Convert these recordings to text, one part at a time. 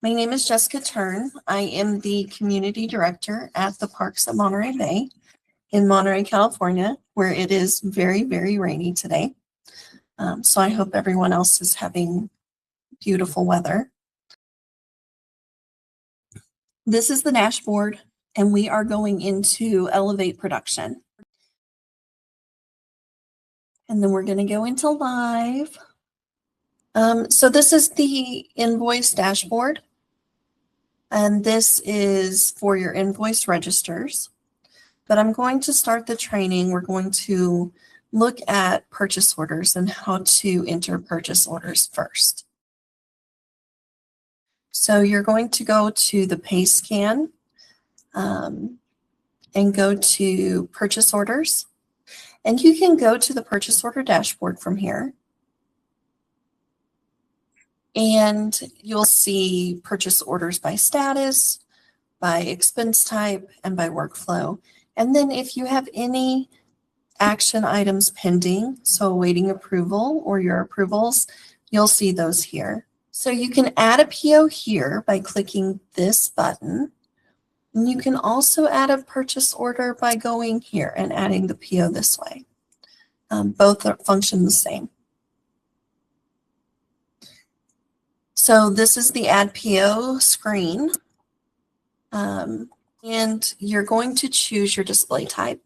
My name is Jessica Turn. I am the Community Director at the Parks at Monterey Bay in Monterey, California, where it is very, very rainy today. So I hope everyone else is having beautiful weather. This is the dashboard, and we are going into Elevate Production. And then we're going to go into live. So this is the invoice dashboard. And this is for your invoice registers. But I'm going to start the training. We're going to look at purchase orders and how to enter purchase orders first. So you're going to go to the Pay Scan and go to purchase orders. And you can go to the purchase order dashboard from here. And you'll see purchase orders by status, by expense type, and by workflow. And then if you have any action items pending, so awaiting approval or your approvals, you'll see those here. So you can add a PO here by clicking this button. And you can also add a purchase order by going here and adding the PO this way. Both function the same. So this is the Add PO screen. And you're going to choose your display type.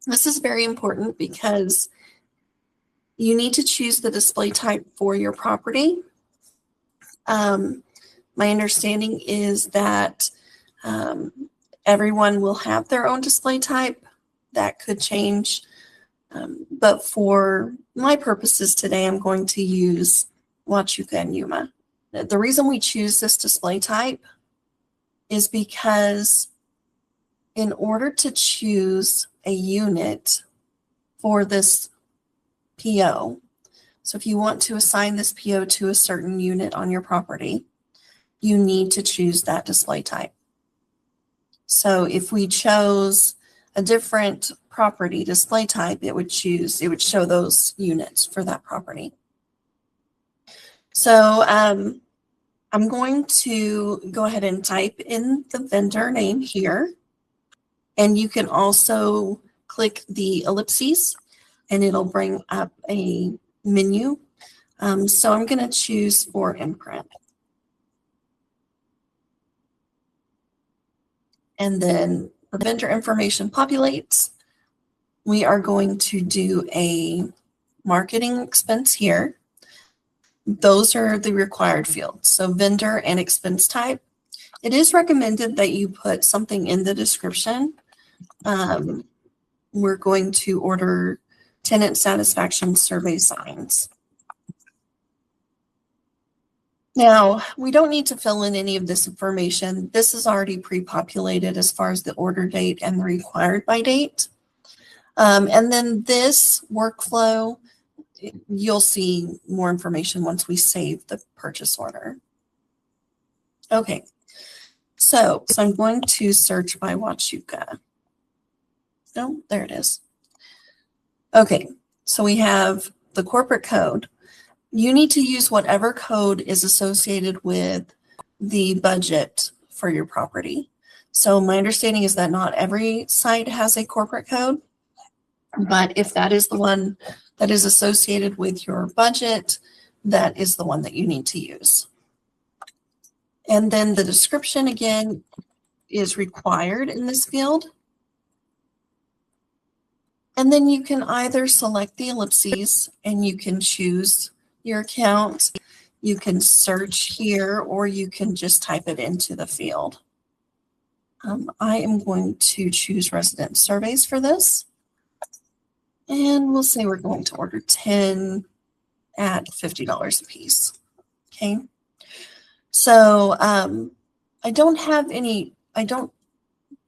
This is very important because you need to choose the display type for your property. My understanding is that everyone will have their own display type. That could change. But for my purposes today, I'm going to use Huachuca and Yuma. The reason we choose this display type is because in order to choose a unit for this PO, so if you want to assign this PO to a certain unit on your property, you need to choose that display type. So if we chose a different property display type, it would show those units for that property. So I'm going to go ahead and type in the vendor name here. And you can also click the ellipses and it'll bring up a menu. So I'm going to choose for imprint. And then the vendor information populates. We are going to do a marketing expense here. Those are the required fields. So vendor and expense type. It is recommended that you put something in the description. We're going to order tenant satisfaction survey signs. Now, we don't need to fill in any of this information. This is already pre-populated as far as the order date and the required by date. And then this workflow, you'll see more information once we save the purchase order. Okay, so I'm going to search by Huachuca. No, there it is. Okay, so we have the corporate code. You need to use whatever code is associated with the budget for your property. So my understanding is that not every site has a corporate code, but if that is the one that is associated with your budget, that is the one that you need to use. And then the description again is required in this field. And then you can either select the ellipses and you can choose your account. You can search here or you can just type it into the field. I am going to choose resident surveys for this. And we'll say we're going to order 10 at $50 a piece. Okay. So I don't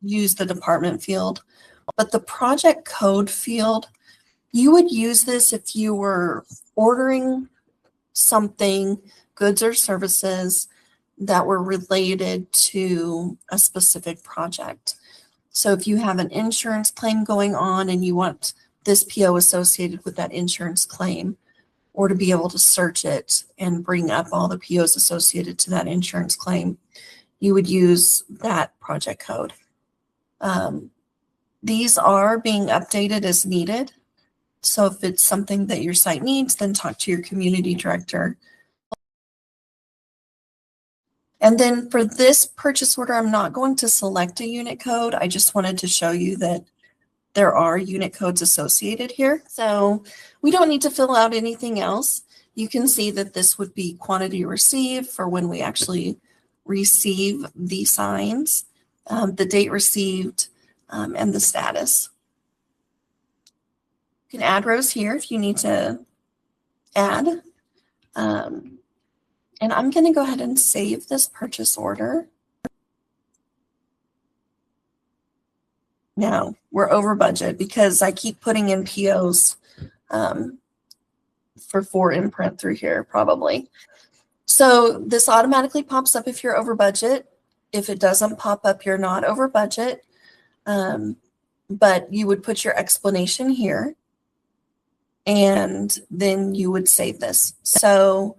use the department field, but the project code field, you would use this if you were ordering something, goods or services that were related to a specific project. So if you have an insurance claim going on and you want this PO associated with that insurance claim, or to be able to search it and bring up all the POs associated to that insurance claim, you would use that project code. These are being updated as needed. So if it's something that your site needs, then talk to your community director. And then for this purchase order, I'm not going to select a unit code. I just wanted to show you that there are unit codes associated here. So we don't need to fill out anything else. You can see that this would be quantity received for when we actually receive the signs, the date received, and the status. You can add rows here if you need to add. And I'm going to go ahead and save this purchase order. Now we're over budget because I keep putting in POs for 4 imprint through here probably. So this automatically pops up if you're over budget. If it doesn't pop up, you're not over budget. But you would put your explanation here and then you would save this. So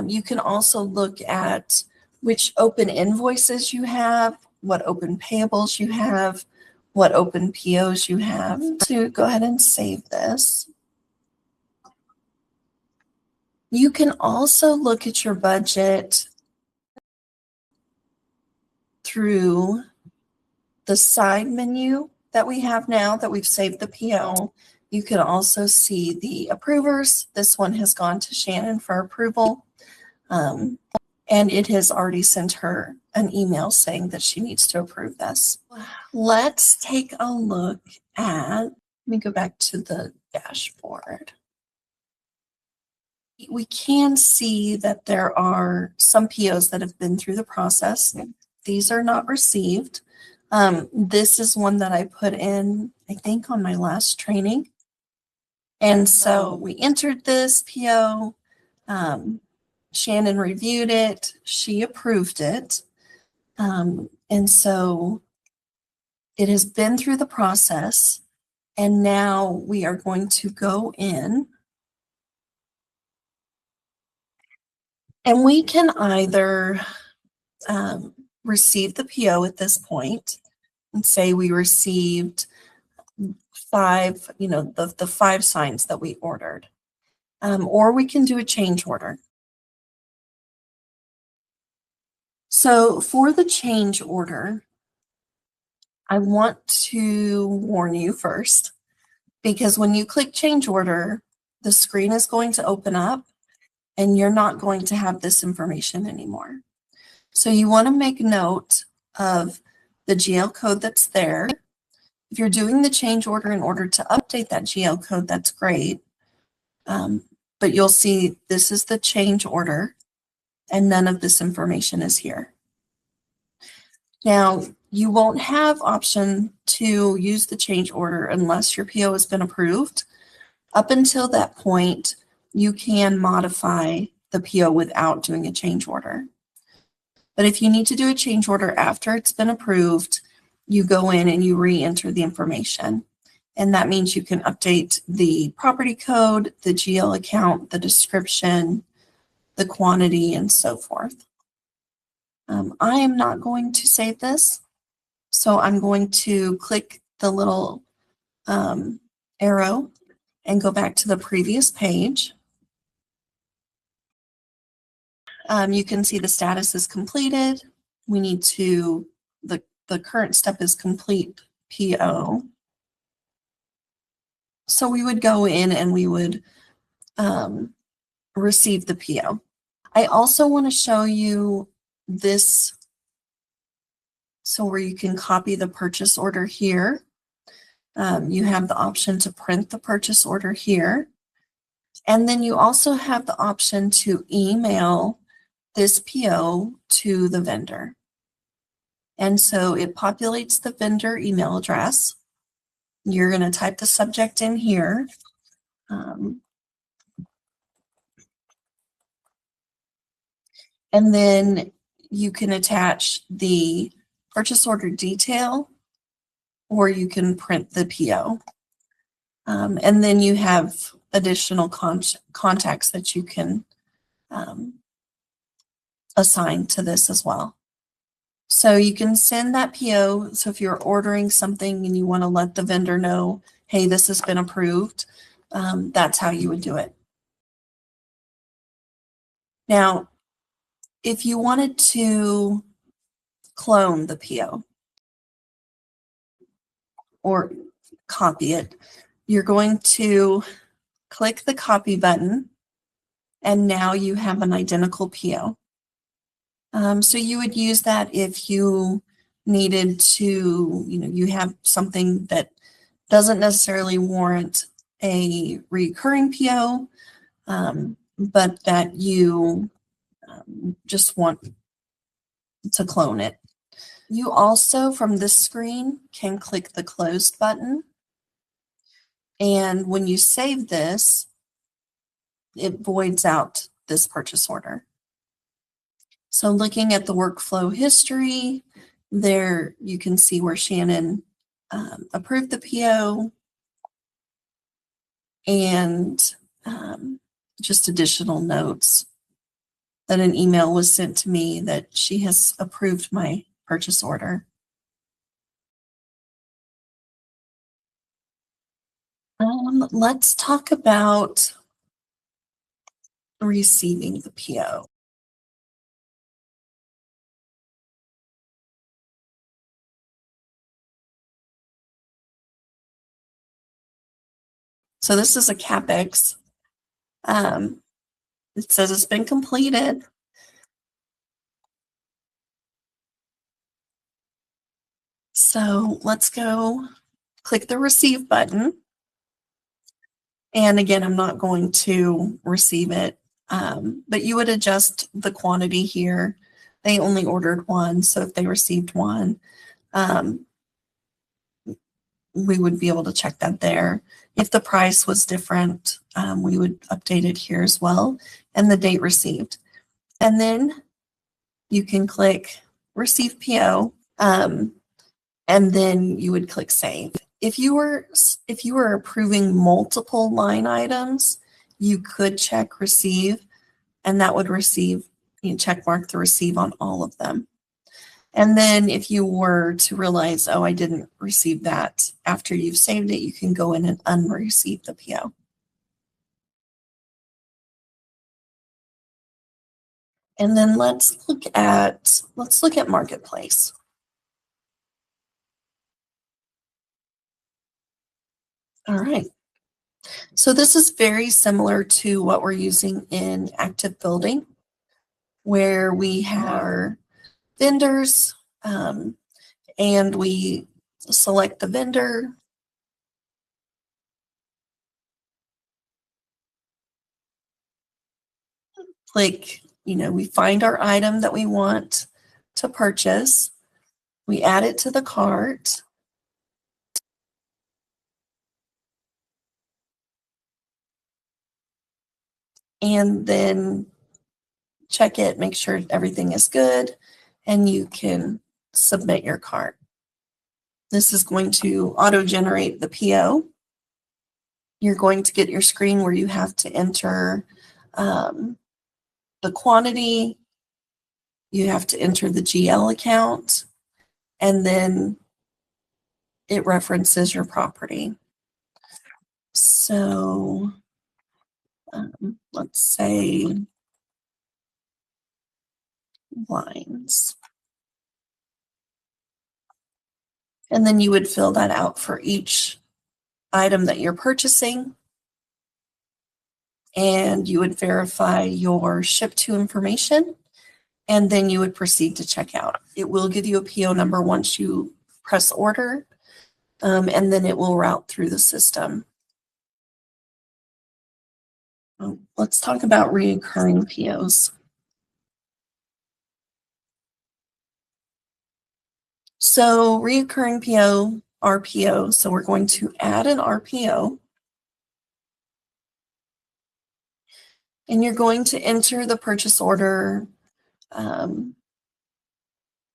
you can also look at which open invoices you have, what open payables you have, what open POs you have. To go ahead and save this. You can also look at your budget through the side menu that we have now that we've saved the PO. You can also see the approvers. This one has gone to Shannon for approval. And it has already sent her an email saying that she needs to approve this. Let's take a look at, let me go back to the dashboard. We can see that there are some POs that have been through the process. These are not received. This is one that I put in, I think, on my last training. And so we entered this PO. Shannon reviewed it. She approved it. And so it has been through the process. And now we are going to go in. And we can either receive the PO at this point and say we received 5, the 5 signs that we ordered. Or we can do a change order. So for the change order, I want to warn you first, because when you click change order, the screen is going to open up and you're not going to have this information anymore. So you want to make note of the GL code that's there. If you're doing the change order in order to update that GL code, that's great. But you'll see this is the change order and none of this information is here. Now, you won't have option to use the change order unless your PO has been approved. Up until that point, you can modify the PO without doing a change order. But if you need to do a change order after it's been approved, you go in and you re-enter the information. And that means you can update the property code, the GL account, the description, the quantity, and so forth. I am not going to save this. So I'm going to click the little arrow and go back to the previous page. You can see the status is completed. We need to, the current step is complete PO. So we would go in and we would receive the PO. I also want to show you this, so where you can copy the purchase order here. You have the option to print the purchase order here. And then you also have the option to email this PO to the vendor. And so it populates the vendor email address. You're going to type the subject in here. And then you can attach the purchase order detail, or you can print the PO. And then you have additional contacts that you can assign to this as well. So you can send that PO. So if you're ordering something and you want to let the vendor know, hey, this has been approved, that's how you would do it. Now, if you wanted to clone the PO or copy it, you're going to click the copy button, and now you have an identical PO. So you would use that if you needed to, you have something that doesn't necessarily warrant a recurring PO, but that you just want to clone it. You also, from this screen, can click the closed button. And when you save this, it voids out this purchase order. So looking at the workflow history, there you can see where Shannon approved the PO and just additional notes that an email was sent to me that she has approved my purchase order. Let's talk about receiving the PO. So this is a CapEx. It says it's been completed. So let's go click the receive button. And again, I'm not going to receive it, but you would adjust the quantity here. They only ordered one, so if they received one, we would be able to check that there. If the price was different, we would update it here as well, and the date received. And then you can click receive PO, and then you would click save. If you were approving multiple line items, you could check receive, and that would check mark the receive on all of them. And then if you were to realize, oh, I didn't receive that after you've saved it, you can go in and unreceive the PO. And then let's look at Marketplace. All right. So this is very similar to what we're using in Active Building, where we have vendors, and we select the vendor. Click, we find our item that we want to purchase. We add it to the cart. And then check it, make sure everything is good, and you can submit your cart. This is going to auto-generate the PO. You're going to get your screen where you have to enter the quantity, you have to enter the GL account, and then it references your property. So let's say lines. And then you would fill that out for each item that you're purchasing. And you would verify your ship to information, and then you would proceed to check out. It will give you a PO number once you press order, and then it will route through the system. Let's talk about recurring POs. So recurring PO, RPO. So we're going to add an RPO. And you're going to enter the purchase order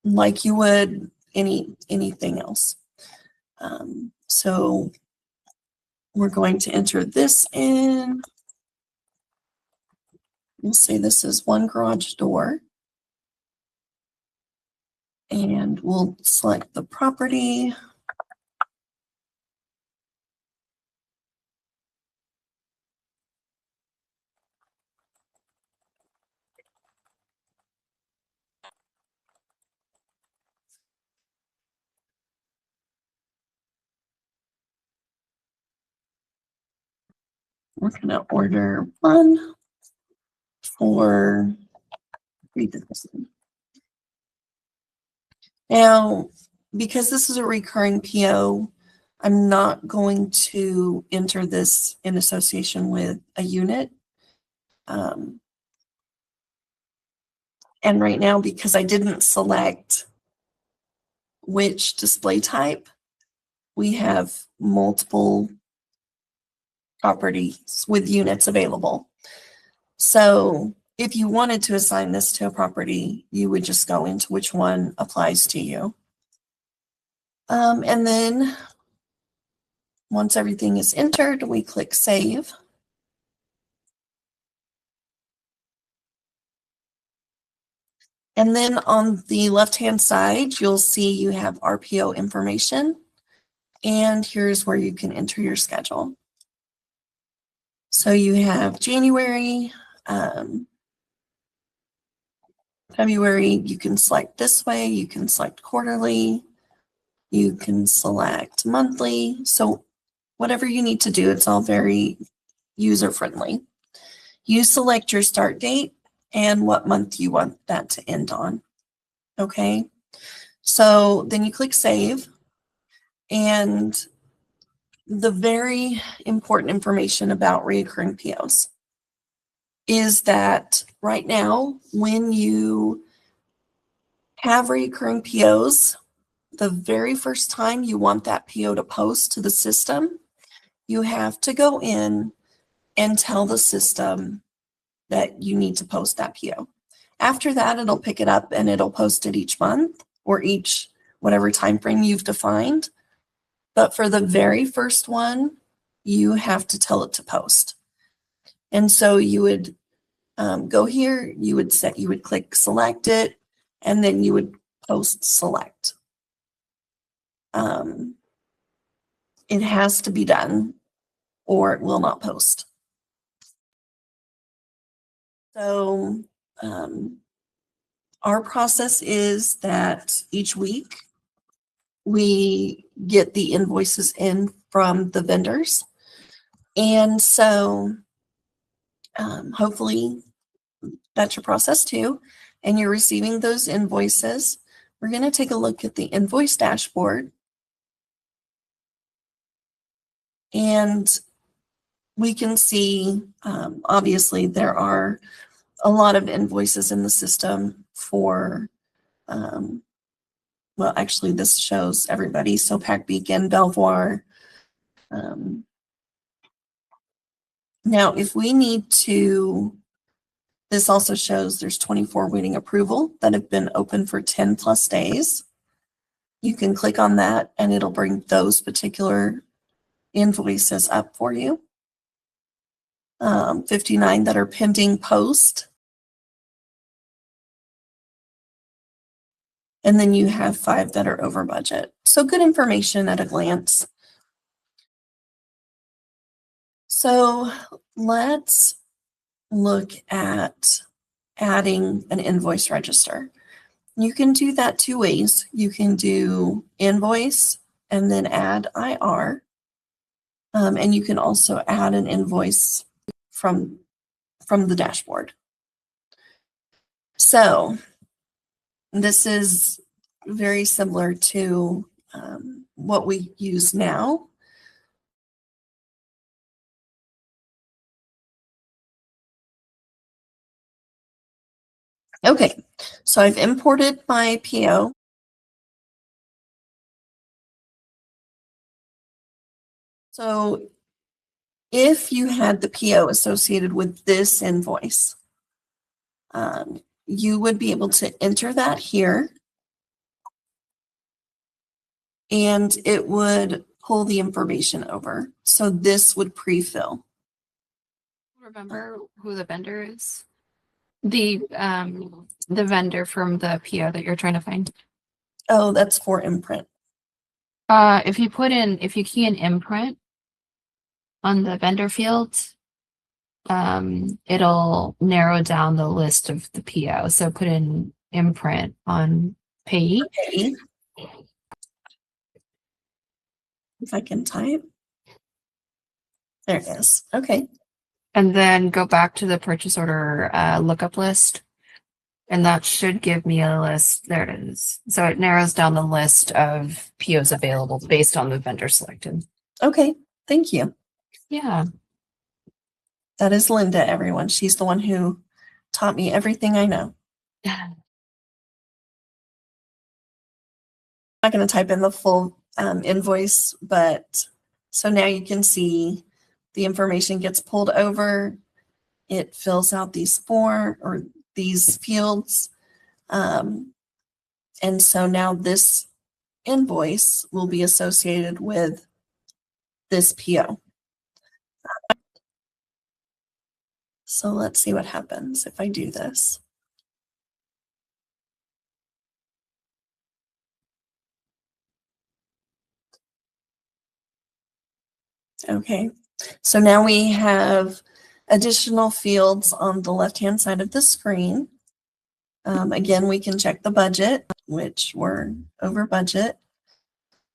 like you would anything else. So we're going to enter this in. We'll say this is one garage door. And we'll select the property. We're going to order one for $3,000. Now, because this is a recurring PO, I'm not going to enter this in association with a unit. And right now, because I didn't select which display type, we have multiple properties with units available. So if you wanted to assign this to a property, you would just go into which one applies to you. And then once everything is entered, we click Save. And then on the left-hand side, you'll see you have RPO information. And here's where you can enter your schedule. So you have January, February, you can select this way, you can select quarterly, you can select monthly. So whatever you need to do, it's all very user-friendly. You select your start date and what month you want that to end on. Okay, so then you click Save, and the very important information about recurring POs is that right now, when you have recurring POs, the very first time you want that PO to post to the system, you have to go in and tell the system that you need to post that PO. After that, it'll pick it up and it'll post it each month or each whatever time frame you've defined. But for the very first one, you have to tell it to post. And so you would go here, you would click select it, and then you would post select. It has to be done or it will not post. So our process is that each week we get the invoices in from the vendors. And so hopefully that's your process too. And you're receiving those invoices. We're going to take a look at the invoice dashboard. And we can see, obviously, there are a lot of invoices in the system for, well, actually, this shows everybody. So Pack Beacon, Belvoir. Now, if we need to, this also shows there's 24 waiting approval that have been open for 10 plus days. You can click on that and it'll bring those particular invoices up for you. 59 that are pending post. And then you have 5 that are over budget. So good information at a glance. So let's look at adding an invoice register. You can do that 2 ways. You can do invoice and then add IR. And you can also add an invoice from the dashboard. So this is very similar to what we use now. Okay, so I've imported my PO. So if you had the PO associated with this invoice, you would be able to enter that here. And it would pull the information over. So this would pre-fill. Remember who the vendor is? The vendor from the PO that you're trying to find. Oh, that's for imprint. If you key in imprint on the vendor field, it'll narrow down the list of the PO. So put in imprint on Pay. Okay. If I can type. There it is. Okay. And then go back to the purchase order lookup list. And that should give me a list. There it is. So it narrows down the list of POs available based on the vendor selected. Okay. Thank you. Yeah. That is Linda, everyone. She's the one who taught me everything I know. I'm not going to type in the full invoice, but so now you can see the information gets pulled over. It fills out these these fields. And so now this invoice will be associated with this PO. So let's see what happens if I do this. Okay, so now we have additional fields on the left-hand side of the screen. Again, we can check the budget, which we're over budget.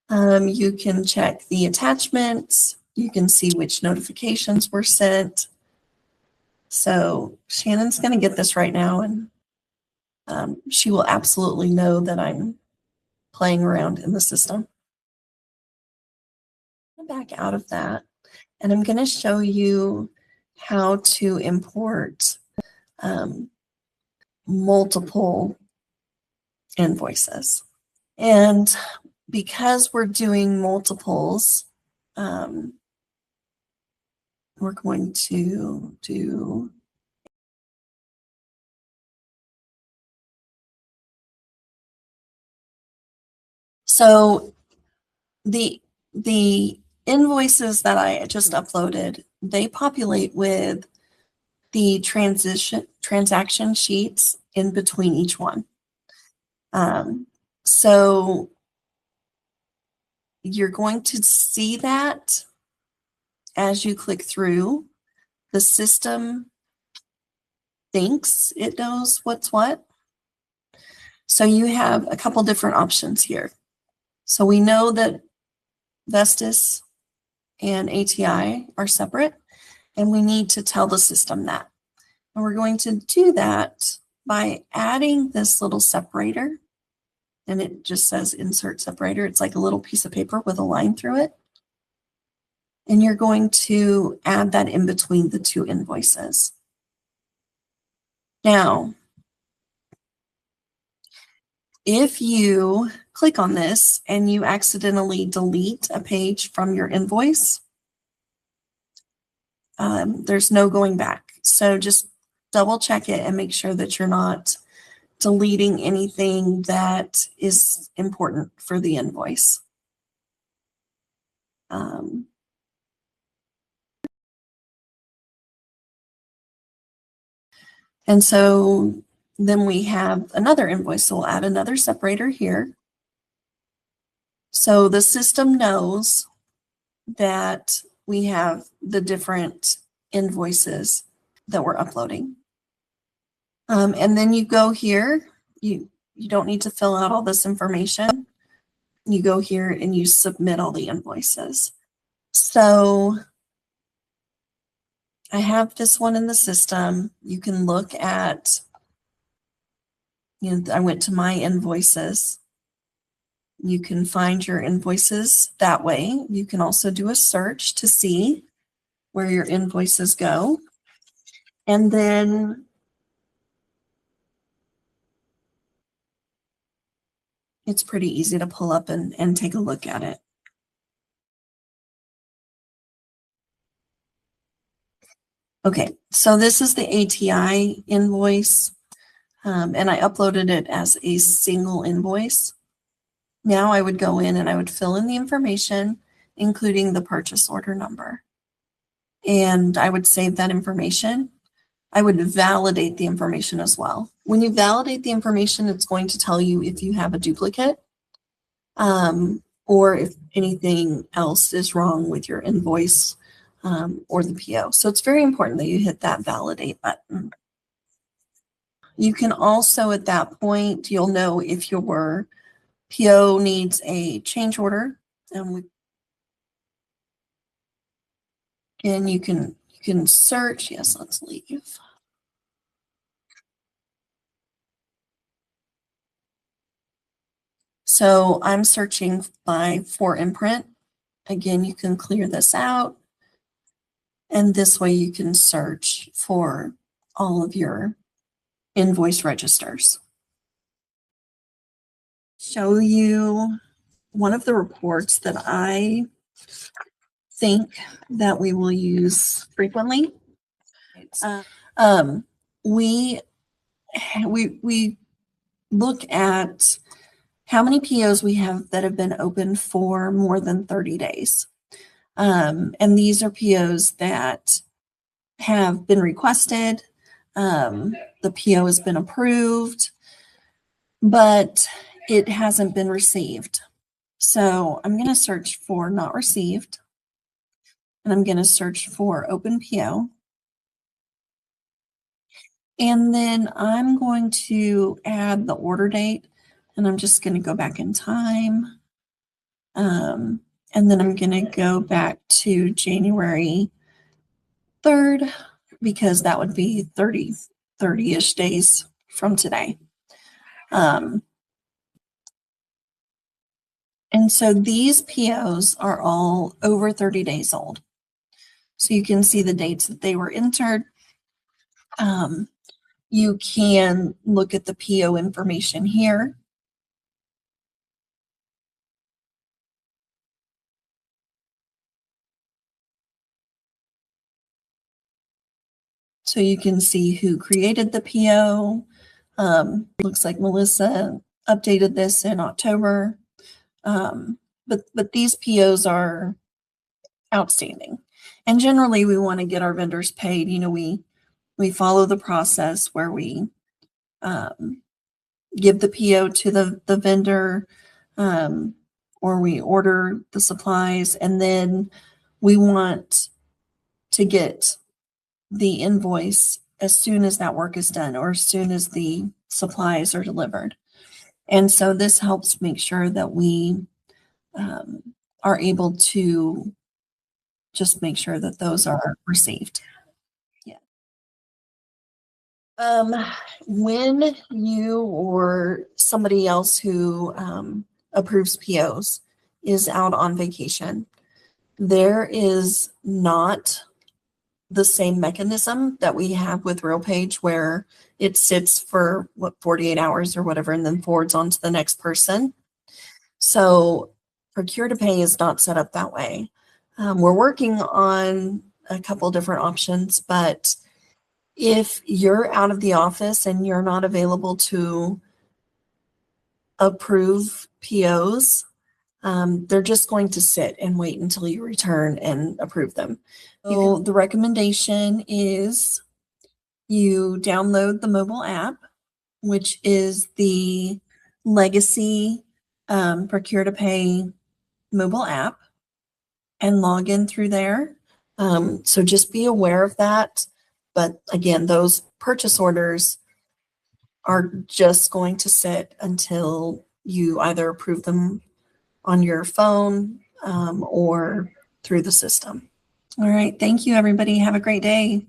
You can check the attachments. You can see which notifications were sent. So Shannon's going to get this right now, and she will absolutely know that I'm playing around in the system. Back out of that, and I'm going to show you how to import multiple invoices. And because we're doing multiples, we're going to do so the invoices that I just uploaded, they populate with the transaction sheets in between each one. So you're going to see that as you click through. The system thinks it knows what's what. So you have a couple different options here. So we know that Vestas and ATI are separate, and we need to tell the system that. And we're going to do that by adding this little separator, and it just says insert separator. It's like a little piece of paper with a line through it. And you're going to add that in between the two invoices. Now, if you click on this and you accidentally delete a page from your invoice, there's no going back. So just double check it and make sure that you're not deleting anything that is important for the invoice. And so then we have another invoice. So we'll add another separator here. So the system knows that we have the different invoices that we're uploading. And then you go here, you don't need to fill out all this information. You go here and you submit all the invoices. So I have this one in the system. You can look at, I went to my invoices. You can find your invoices that way. You can also do a search to see where your invoices go. And then it's pretty easy to pull up and take a look at it. Okay, so this is the ATI invoice, and I uploaded it as a single invoice. Now I would go in and I would fill in the information, including the purchase order number. And I would save that information. I would validate the information as well. When you validate the information, it's going to tell you if you have a duplicate, or if anything else is wrong with your invoice, or the PO. So it's very important that you hit that validate button. You can also, at that point, you'll know if your PO needs a change order, and you can search. Yes, let's leave. So I'm searching for imprint. Again, you can clear this out. And this way you can search for all of your invoice registers. Show you one of the reports that I think that we will use frequently. We look at how many POs we have that have been open for more than 30 days. And these are POs that have been requested. The PO has been approved, but it hasn't been received. So I'm going to search for not received, and I'm going to search for open PO. And then I'm going to add the order date, and I'm just going to go back in time. And then I'm going to go back to January 3rd, because that would be 30-ish days from today. And so these POs are all over 30 days old. So you can see the dates that they were entered. You can look at the PO information here. So you can see who created the PO. Looks like Melissa updated this in October. But these POs are outstanding. And generally we want to get our vendors paid. You know, we follow the process where we give the PO to the vendor, or we order the supplies, and then we want to get the invoice as soon as that work is done, or as soon as the supplies are delivered. And so this helps make sure that we are able to just make sure that those are received. Yeah. When you or somebody else who approves POs is out on vacation, there is not the same mechanism that we have with RealPage, where it sits for 48 hours or whatever, and then forwards on to the next person. So Procure to Pay is not set up that way. We're working on a couple different options, but if you're out of the office and you're not available to approve POs, they're just going to sit and wait until you return and approve them. So the recommendation is you download the mobile app, which is the legacy Procure to Pay mobile app, and log in through there. So just be aware of that. But again, those purchase orders are just going to sit until you either approve them on your phone or through the system. All right. Thank you, everybody. Have a great day.